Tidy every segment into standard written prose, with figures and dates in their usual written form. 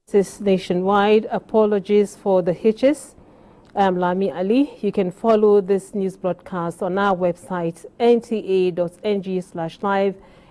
This is nationwide. Apologies for the hitches. I'm Lami Ali. You can follow this news broadcast on our website, nta.ng/live,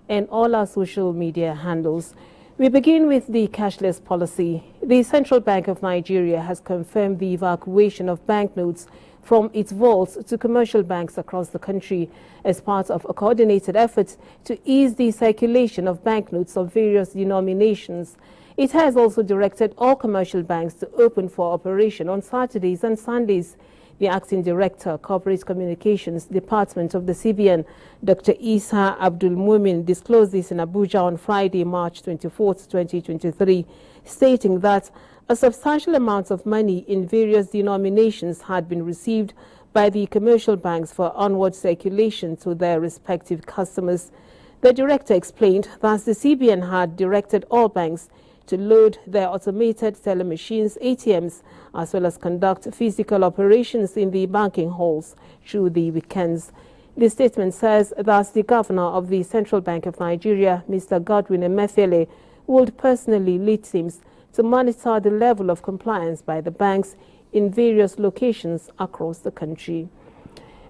and all our social media handles. We begin with the cashless policy. The Central Bank of Nigeria has confirmed the evacuation of banknotes from its vaults to commercial banks across the country as part of a coordinated effort to ease the circulation of banknotes of various denominations. It has also directed all commercial banks to open for operation on Saturdays and Sundays. The Acting Director, Corporate Communications Department of the CBN, Dr. Isa Abdul Mumin, disclosed this in Abuja on Friday, March 24, 2023, stating that a substantial amount of money in various denominations had been received by the commercial banks for onward circulation to their respective customers. The director explained that the CBN had directed all banks to load their automated teller machines, ATMs, as well as conduct physical operations in the banking halls through the weekends. The statement says that the governor of the Central Bank of Nigeria, Mr. Godwin Emefiele, would personally lead teams to monitor the level of compliance by the banks in various locations across the country.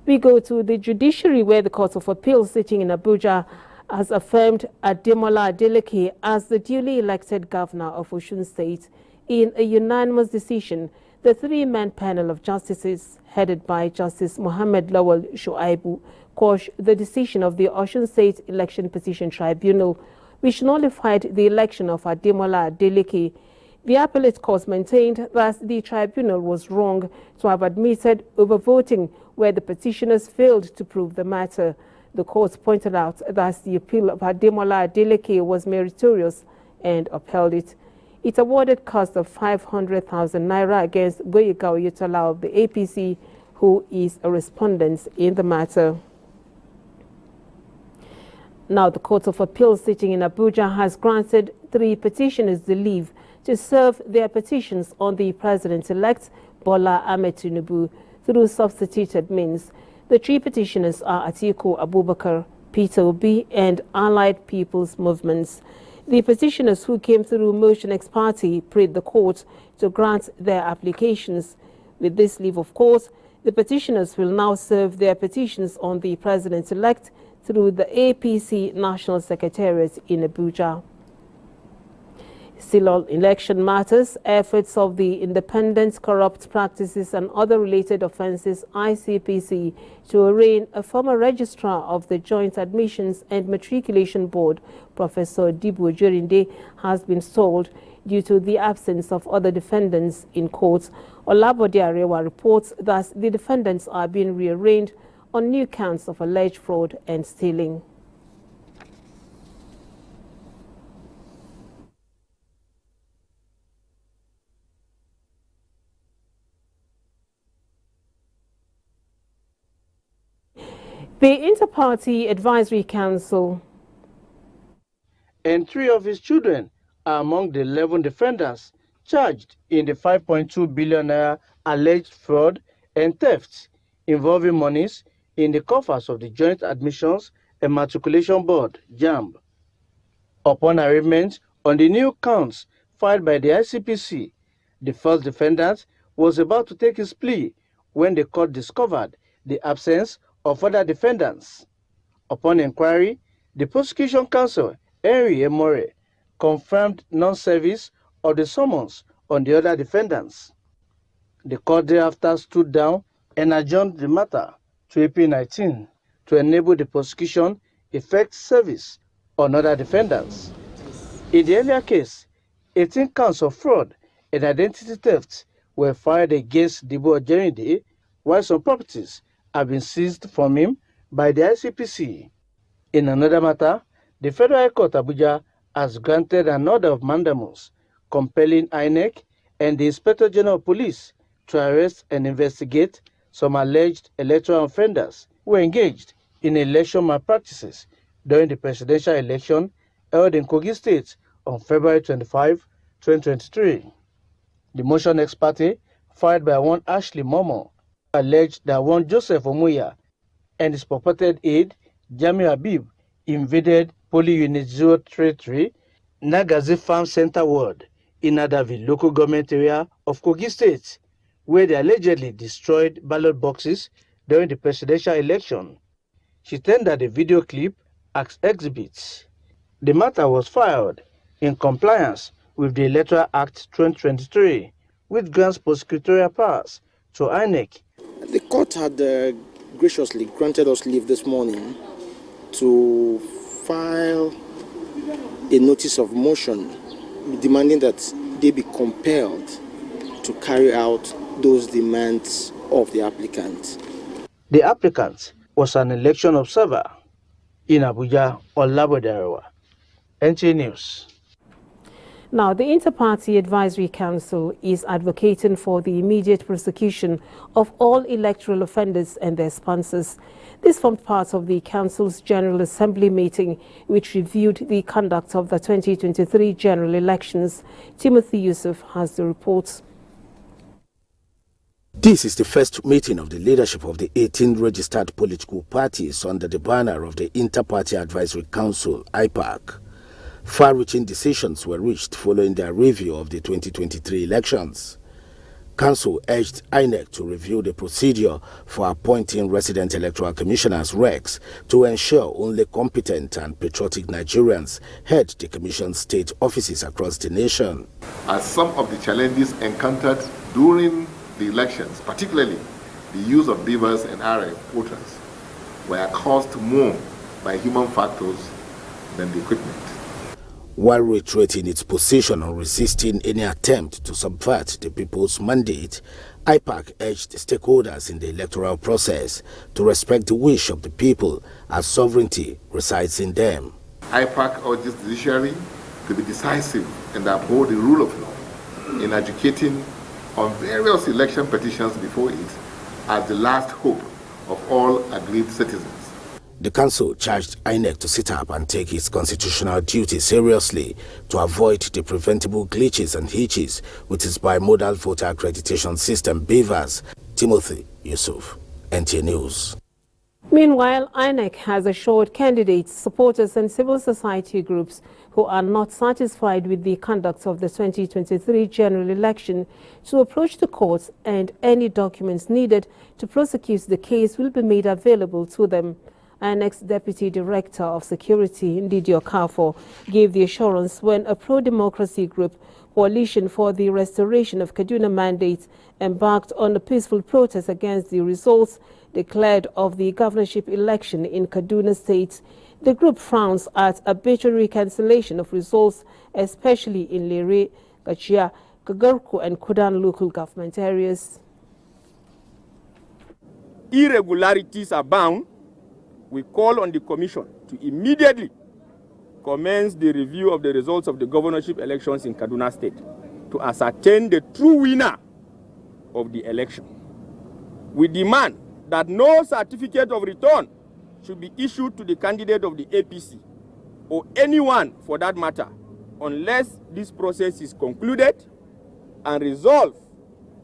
We go to the judiciary, where the Court of Appeal sitting in Abuja has affirmed Ademola Adeleke as the duly elected governor of Osun State. In a unanimous decision, the three-man panel of justices, headed by Justice Mohammed Lawal Shuaibu, quashed the decision of the Osun State Election Petition Tribunal, which nullified the election of Ademola Adeleke. The appellate court maintained that the tribunal was wrong to have admitted overvoting where the petitioners failed to prove the matter. The court pointed out that the appeal of Ademola Adeleke was meritorious and upheld it. It awarded cost of 500,000 naira against Goyika Oyetola of the APC, who is a respondent in the matter. Now, the Court of Appeal sitting in Abuja has granted 3 petitioners the leave to serve their petitions on the President-elect Bola Ahmed Tinubu through substituted means. The 3 petitioners are Atiku Abubakar, Peter Obi, and Allied People's Movements. The petitioners, who came through motion ex parte, prayed the court to grant their applications. With this leave of court, the petitioners will now serve their petitions on the President-elect through the APC National Secretariat in Abuja. Still on election matters, efforts of the Independent Corrupt Practices and Other Related Offences ICPC to arraign a former registrar of the Joint Admissions and Matriculation Board, Professor Dibu Jerinde, has been stalled due to the absence of other defendants in court. Olabode Arewa reports that the defendants are being rearranged on new counts of alleged fraud and stealing. The Inter-Party Advisory Council and 3 of his children are among the 11 defendants charged in the 5.2 billion naira alleged fraud and theft involving monies in the coffers of the Joint Admissions and Matriculation Board, JAMB. Upon arraignment on the new counts filed by the ICPC, the first defendant was about to take his plea when the court discovered the absence of other defendants. Upon inquiry, the prosecution counsel, Henry Emore, confirmed non-service of the summons on the other defendants. The court thereafter stood down and adjourned the matter to April 19 to enable the prosecution effect service on other defendants. In the earlier case, 18 counts of fraud and identity theft were filed against Dibu Jerinde, while some properties have been seized from him by the ICPC. In another matter, the Federal High Court Abuja has granted an order of mandamus compelling INEC and the Inspector General of Police to arrest and investigate some alleged electoral offenders who engaged in election malpractices during the presidential election held in Kogi State on February 25, 2023. The motion ex parte filed by one Ashley Momo alleged that one Joseph Omuya and his purported aide, Jami Habib, invaded Poly Unit 033, Nagazi Farm Center Ward in Adavi local government area of Kogi State, where they allegedly destroyed ballot boxes during the presidential election. She tendered a video clip as exhibits. The matter was filed in compliance with the Electoral Act 2023, which grants prosecutorial powers to INEC. The court had graciously granted us leave this morning to file a notice of motion demanding that they be compelled to carry out those demands of the applicant. The applicant was an election observer in Abuja, Olabodarewa. NTA News. Now, the Inter-Party Advisory Council is advocating for the immediate prosecution of all electoral offenders and their sponsors. This formed part of the Council's General Assembly meeting, which reviewed the conduct of the 2023 general elections. Timothy Yusuf has the reports. This is the first meeting of the leadership of the 18 registered political parties under the banner of the Inter-Party Advisory Council, IPAC. Far-reaching decisions were reached following their review of the 2023 elections. Council urged INEC to review the procedure for appointing resident electoral commissioners (RECs) to ensure only competent and patriotic Nigerians head the Commission's state offices across the nation. As some of the challenges encountered during the elections, particularly the use of beavers and RF voters, were caused more by human factors than the equipment. While reiterating its position on resisting any attempt to subvert the people's mandate, IPAC urged stakeholders in the electoral process to respect the wish of the people as sovereignty resides in them. IPAC urges the judiciary to be decisive and uphold the rule of law in adjudicating on various election petitions before it as the last hope of all aggrieved citizens. The council charged INEC to sit up and take its constitutional duty seriously to avoid the preventable glitches and hitches with its bimodal voter accreditation system BVAS. Timothy Yusuf, NTA News. Meanwhile, INEC has assured candidates, supporters and civil society groups who are not satisfied with the conduct of the 2023 general election to approach the courts, and any documents needed to prosecute the case will be made available to them. INEC's Deputy Director of Security, Ndidi Okafo, gave the assurance when a pro-democracy group, Coalition for the Restoration of Kaduna Mandate, embarked on a peaceful protest against the results declared of the governorship election in Kaduna State. The group frowns at arbitrary cancellation of results, especially in Lere, Gachia, Kagarku and Kudan local government areas. Irregularities abound. We call on the Commission to immediately commence the review of the results of the governorship elections in Kaduna State to ascertain the true winner of the election. We demand that no certificate of return should be issued to the candidate of the APC or anyone for that matter unless this process is concluded and resolved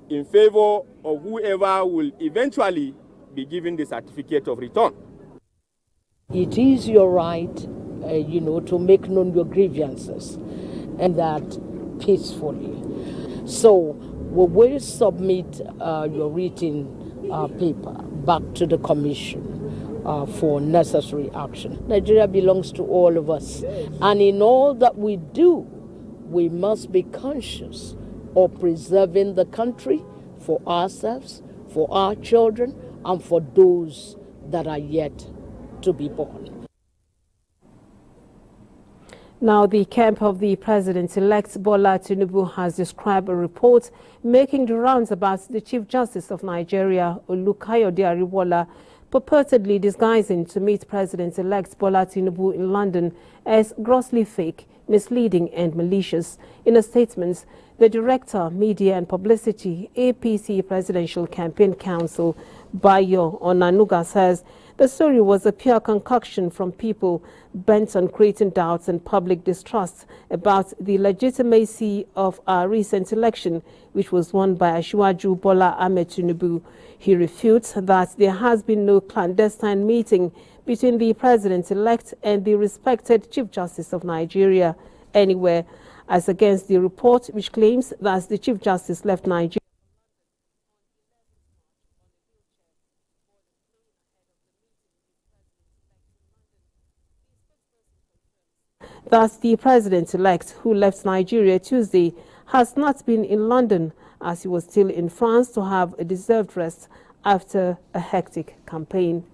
in favor of whoever will eventually be given the certificate of return. It is your right, to make known your grievances, and that peacefully. So we will submit your written paper back to the Commission for necessary action. Nigeria belongs to all of us, and in all that we do, we must be conscious of preserving the country for ourselves, for our children, and for those that are yet to be born. Now, the camp of the President-elect Bola Tinubu has described a report making the rounds about the Chief Justice of Nigeria, Olukayode Ariwola, purportedly disguising to meet President-elect Bola Tinubu in London as grossly fake, misleading and malicious. In a statement, the Director, Media and Publicity, APC Presidential Campaign Council, Bayo Onanuga, says the story was a pure concoction from people bent on creating doubts and public distrust about the legitimacy of our recent election, which was won by Asiwaju Bola Ahmed Tinubu. He refutes that there has been no clandestine meeting between the President-elect and the respected Chief Justice of Nigeria. anywhere, as against the report which claims that the Chief Justice left Nigeria that the president-elect, who left Nigeria Tuesday, has not been in London, as he was still in France to have a deserved rest after a hectic campaign.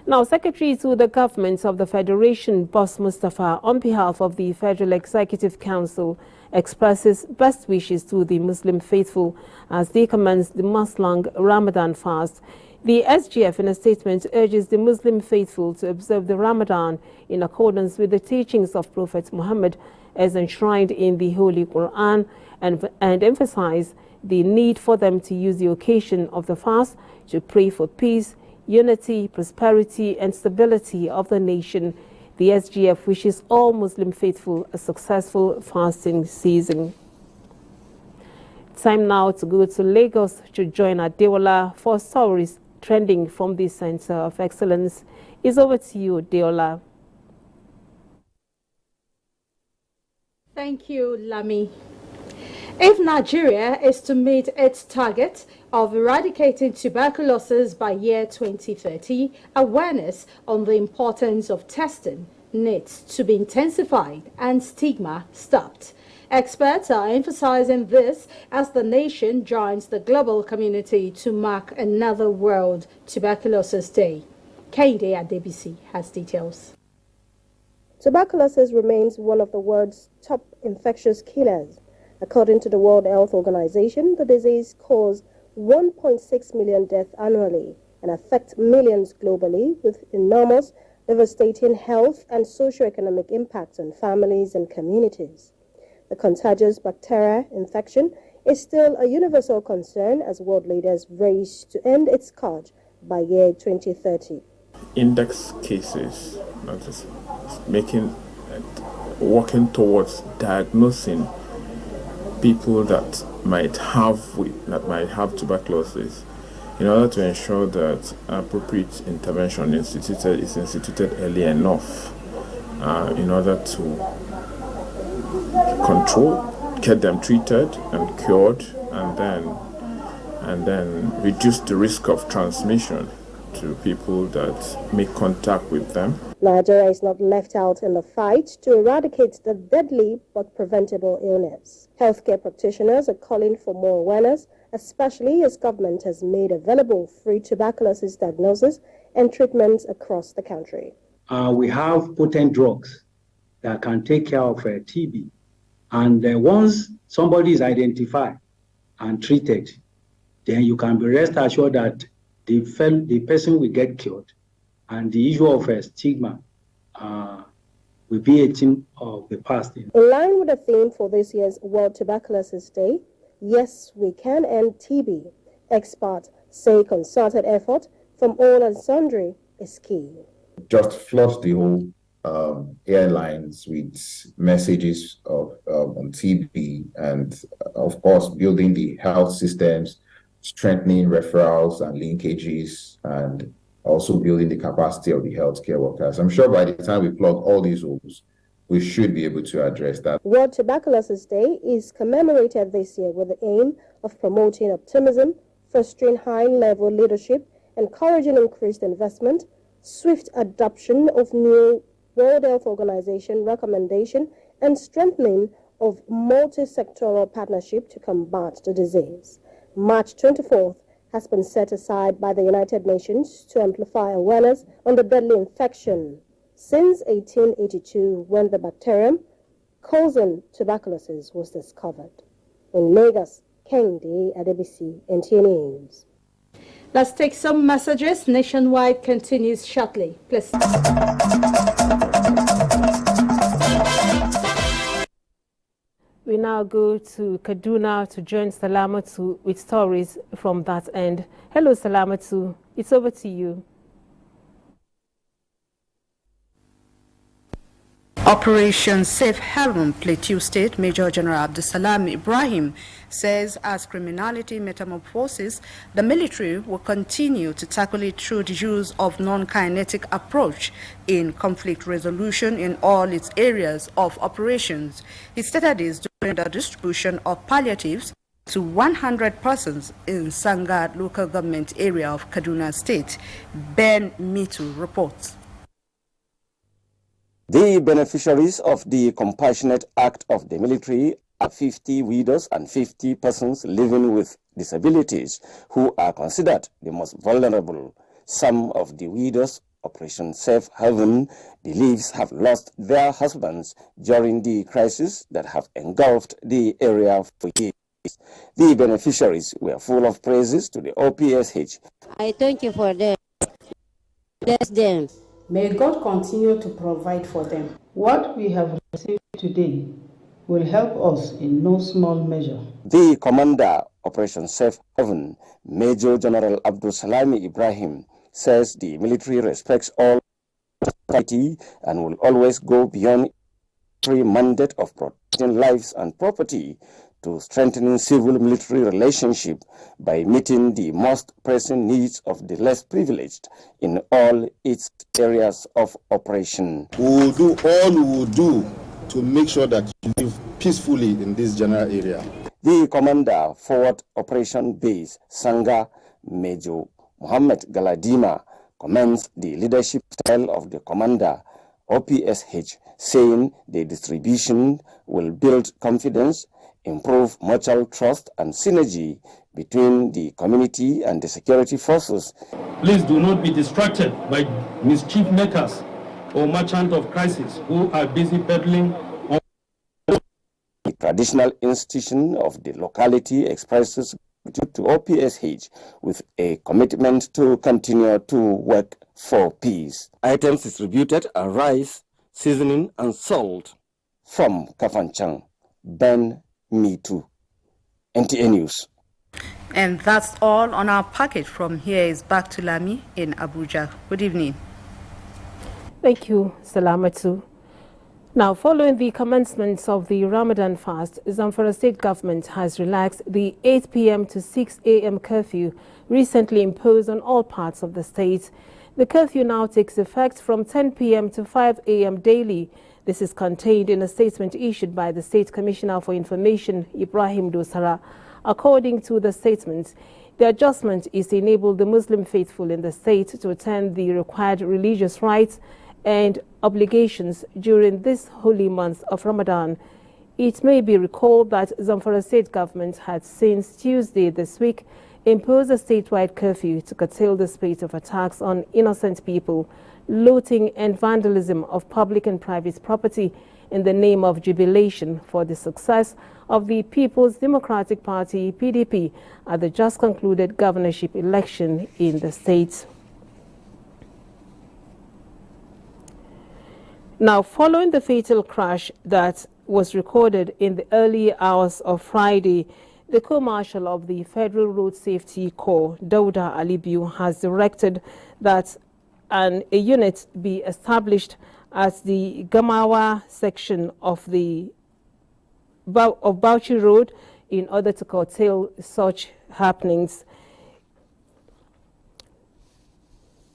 Now, Secretary to the Government of the Federation, Boss Mustafa, on behalf of the Federal Executive Council, expresses best wishes to the Muslim faithful as they commence the month-long Ramadan fast. The SGF, in a statement, urges the Muslim faithful to observe the Ramadan in accordance with the teachings of Prophet Muhammad as enshrined in the Holy Quran, and emphasize the need for them to use the occasion of the fast to pray for peace, unity, prosperity and stability of the nation. The SGF wishes all Muslim faithful a successful fasting season. Time now to go to Lagos to join Adeola for stories trending from the Center of Excellence. It's over to you, Adeola. Thank you, Lami. If Nigeria is to meet its target of eradicating tuberculosis by year 2030, awareness on the importance of testing needs to be intensified and stigma stopped. Experts are emphasizing this as the nation joins the global community to mark another World Tuberculosis Day. Kehinde Adebisi has details. Tuberculosis remains one of the world's top infectious killers. According to the World Health Organization, the disease causes 1.6 million deaths annually and affects millions globally, with enormous, devastating health and socio-economic impacts on families and communities. The contagious bacteria infection is still a universal concern as world leaders race to end its scourge by year 2030. Index cases, working towards diagnosing people that might have tuberculosis, in order to ensure that appropriate intervention is instituted early enough, in order to control, get them treated and cured, and then reduce the risk of transmission to people that make contact with them. Nigeria is not left out in the fight to eradicate the deadly but preventable illness. Healthcare practitioners are calling for more awareness, especially as government has made available free tuberculosis diagnosis and treatments across the country. We have potent drugs that can take care of TB. And once somebody is identified and treated, then you can be rest assured that the person will get cured, and the issue of stigma will be a thing of the past. In line with the theme for this year's World Tuberculosis Day, yes, we can end TB. Experts say concerted effort from all and sundry is key. Just flood the whole airlines with messages on TB, and of course building the health systems, strengthening referrals and linkages, and also building the capacity of the healthcare workers. I'm sure by the time we plug all these holes, we should be able to address that. World Tuberculosis Day is commemorated this year with the aim of promoting optimism, fostering high-level leadership, encouraging increased investment, swift adoption of new World Health Organization recommendation, and strengthening of multi-sectoral partnership to combat the disease. March 24th has been set aside by the United Nations to amplify awareness on the deadly infection since 1882, when the bacterium causing tuberculosis was discovered. In Lagos, Kehinde Adebisi, NTA News. Let's take some messages. Nationwide continues shortly. Please. We now go to Kaduna to join Salamatu with stories from that end. Hello, Salamatu. It's over to you. Operation Safe Haven, Plateau State, Major General Abdusalam Ibrahim says as criminality metamorphoses, the military will continue to tackle it through the use of non-kinetic approach in conflict resolution in all its areas of operations. He stated this during the distribution of palliatives to 100 persons in Sangad local government area of Kaduna State. Ben Mitu reports. The beneficiaries of the Compassionate Act of the military are 50 widows and 50 persons living with disabilities who are considered the most vulnerable. Some of the widows Operation Safe Haven believes have lost their husbands during the crisis that have engulfed the area for years. The beneficiaries were full of praises to the OPSH. I thank you for them. Bless them. May God continue to provide for them. What we have received today will help us in no small measure. The commander, Operation Safe Haven, Major General Abdusalam Ibrahim, says the military respects all society and will always go beyond the mandate of protecting lives and property to strengthening civil-military relationship by meeting the most pressing needs of the less privileged in all its areas of operation. We will do all we will do to make sure that you live peacefully in this general area. The commander, Forward Operation Base, Sanga, Major Mohammed Galadima, commends the leadership style of the commander, OPSH, saying the distribution will build confidence, improve mutual trust and synergy between the community and the security forces. Please do not be distracted by mischief makers or merchants of crisis who are busy peddling on. The traditional institution of the locality expresses gratitude to OPSH with a commitment to continue to work for peace. Items distributed are rice, seasoning and salt. From Kafanchang, Ben Me Too, NTA News. And that's all on our package. From here is back to Lami in Abuja. Good evening. Thank you, Salamatu. Now, following the commencement of the Ramadan fast, Zamfara State government has relaxed the 8 p.m. to 6 a.m. curfew recently imposed on all parts of the state. The curfew now takes effect from 10 p.m. to 5 a.m. daily. This is contained in a statement issued by the State Commissioner for Information, Ibrahim Dosara. According to the statement, the adjustment is to enable the Muslim faithful in the state to attend the required religious rites and obligations during this holy month of Ramadan. It may be recalled that Zamfara State government had since Tuesday this week imposed a statewide curfew to curtail the spate of attacks on innocent people, looting and vandalism of public and private property in the name of jubilation for the success of the People's Democratic Party, PDP, at the just concluded governorship election in the state. Now, following the fatal crash that was recorded in the early hours of Friday, the Co-Marshal of the Federal Road Safety Corps, Dauda Alibiu, has directed that a unit be established at the Gamawa section of Bauchi Road in order to curtail such happenings.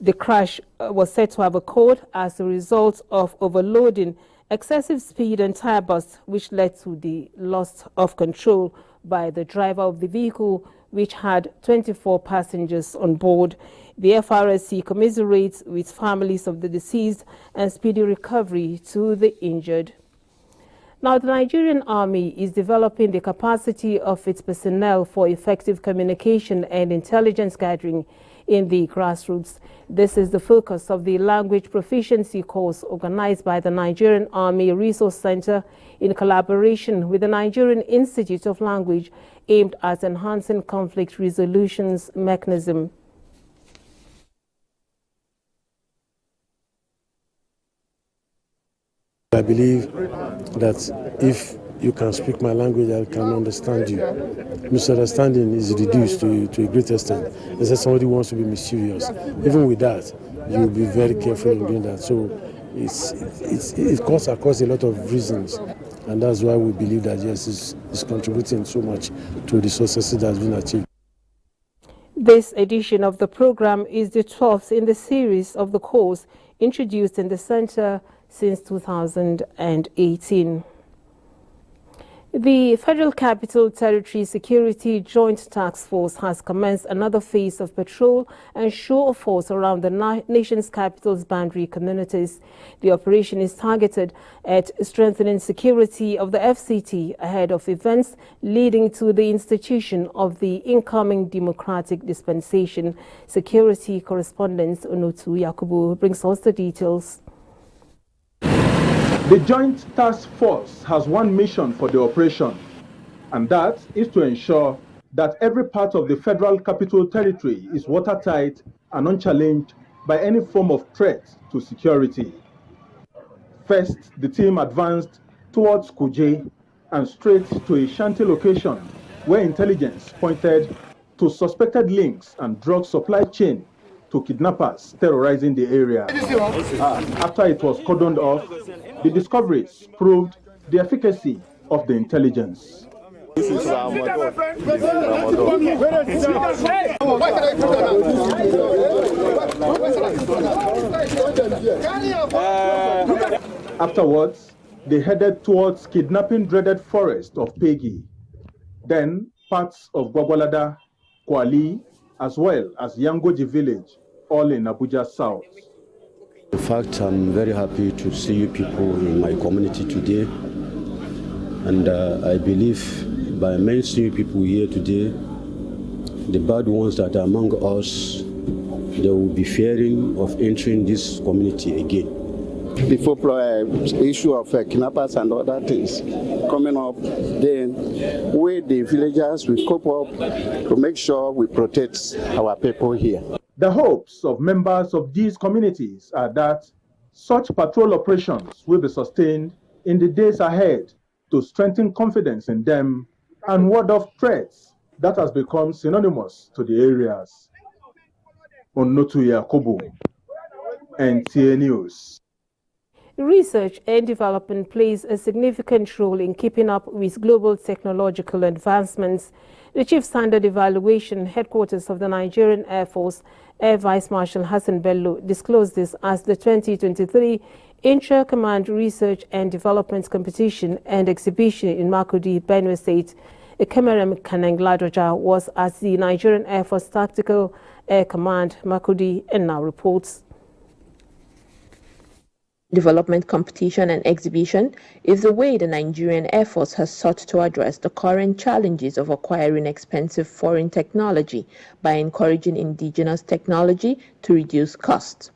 The crash was said to have occurred as a result of overloading, excessive speed and tire bursts, which led to the loss of control by the driver of the vehicle, which had 24 passengers on board. The FRSC commiserates with families of the deceased and speedy recovery to the injured. Now, the Nigerian Army is developing the capacity of its personnel for effective communication and intelligence gathering in the grassroots. This is the focus of the language proficiency course organized by the Nigerian Army Resource Center in collaboration with the Nigerian Institute of Language, aimed at enhancing conflict resolutions mechanism. I believe that if you can speak my language, I can understand you. Misunderstanding is reduced to a great extent. Unless somebody wants to be mischievous. Even with that, you will be very careful in doing that. So it cuts across a lot of reasons, and that's why we believe that yes, it's contributing so much to the success that has been achieved. This edition of the program is the 12th in the series of the course introduced in the center since 2018. The Federal Capital Territory Security Joint Task Force has commenced another phase of patrol and show of force around the nation's capital's boundary communities. The operation is targeted at strengthening security of the FCT ahead of events leading to the institution of the incoming democratic dispensation. Security correspondent Onotu Yakubu brings us the details. The Joint Task Force has one mission for the operation, and that is to ensure that every part of the Federal Capital Territory is watertight and unchallenged by any form of threat to security. First, the team advanced towards Kuje and straight to a shanty location where intelligence pointed to suspected links and drug supply chain to kidnappers terrorizing the area. After it was cordoned off, the discoveries proved the efficacy of the intelligence. Afterwards, they headed towards kidnapping-dreaded forest of Pegi, then parts of Gwagwalada, Kwali, as well as Yangoji village, all in Abuja South. In fact, I'm very happy to see you people in my community today, and I believe by mentioning you people here today, the bad ones that are among us, they will be fearing of entering this community again. Before issue of kidnappers and other things coming up, then we the villagers will cope up to make sure we protect our people here. The hopes of members of these communities are that such patrol operations will be sustained in the days ahead to strengthen confidence in them and ward off threats that has become synonymous to the areas. Onotu Yakubu, NTA News. Research and development plays a significant role in keeping up with global technological advancements. The Chief Standard Evaluation Headquarters of the Nigerian Air Force, Air Vice Marshal Hassan Bello, disclosed this as the 2023 Intra-Command Research and Development Competition and Exhibition in Makurdi, Benue State. Cameron Kaneng-Ladoja was at the Nigerian Air Force Tactical Air Command, Makurdi, and now reports. Development competition and exhibition is the way the Nigerian Air Force has sought to address the current challenges of acquiring expensive foreign technology by encouraging indigenous technology to reduce costs.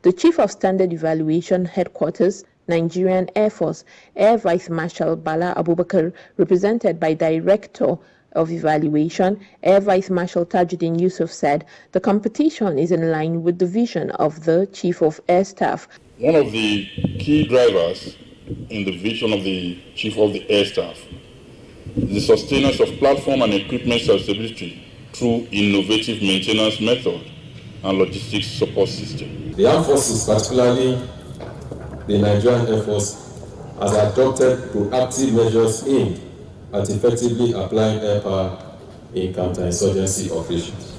The Chief of Standard Evaluation Headquarters, Nigerian Air Force, Air Vice Marshal Bala Abubakar, represented by Director of Evaluation, Air Vice Marshal Tajuddin Yusuf, said the competition is in line with the vision of the Chief of Air Staff. One of the key drivers in the vision of the Chief of the Air Staff is the sustenance of platform and equipment serviceability through innovative maintenance method and logistics support system. The Armed Forces, particularly the Nigerian Air Force, has adopted proactive measures aimed at effectively applying air power in counterinsurgency operations.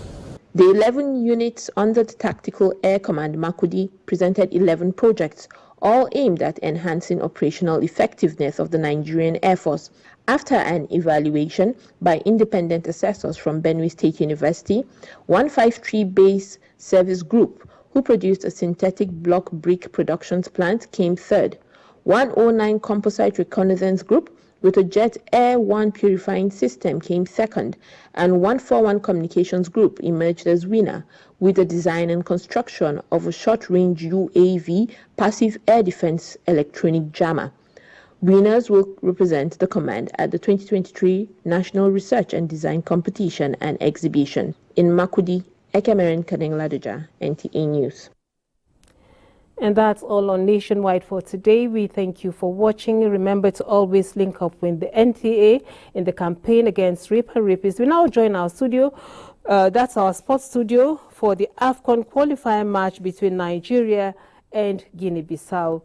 The 11 units under the Tactical Air Command Makurdi presented 11 projects, all aimed at enhancing operational effectiveness of the Nigerian Air Force. After an evaluation by independent assessors from Benue State University, 153 Base Service Group, who produced a synthetic block brick production plant, came third. 109 Composite Reconnaissance Group, with a Jet Air 1 purifying system, came second, and 141 Communications Group emerged as winner with the design and construction of a short-range UAV passive air defense electronic jammer. Winners will represent the command at the 2023 National Research and Design Competition and Exhibition in Makurdi. Ekemeren Kaneng-Ladoja, NTA News. And that's all on Nationwide for today. We thank you for watching. Remember to always link up with the NTA in the campaign against rape and rapists. We now join our studio. That's our sports studio for the AFCON qualifier match between Nigeria and Guinea-Bissau.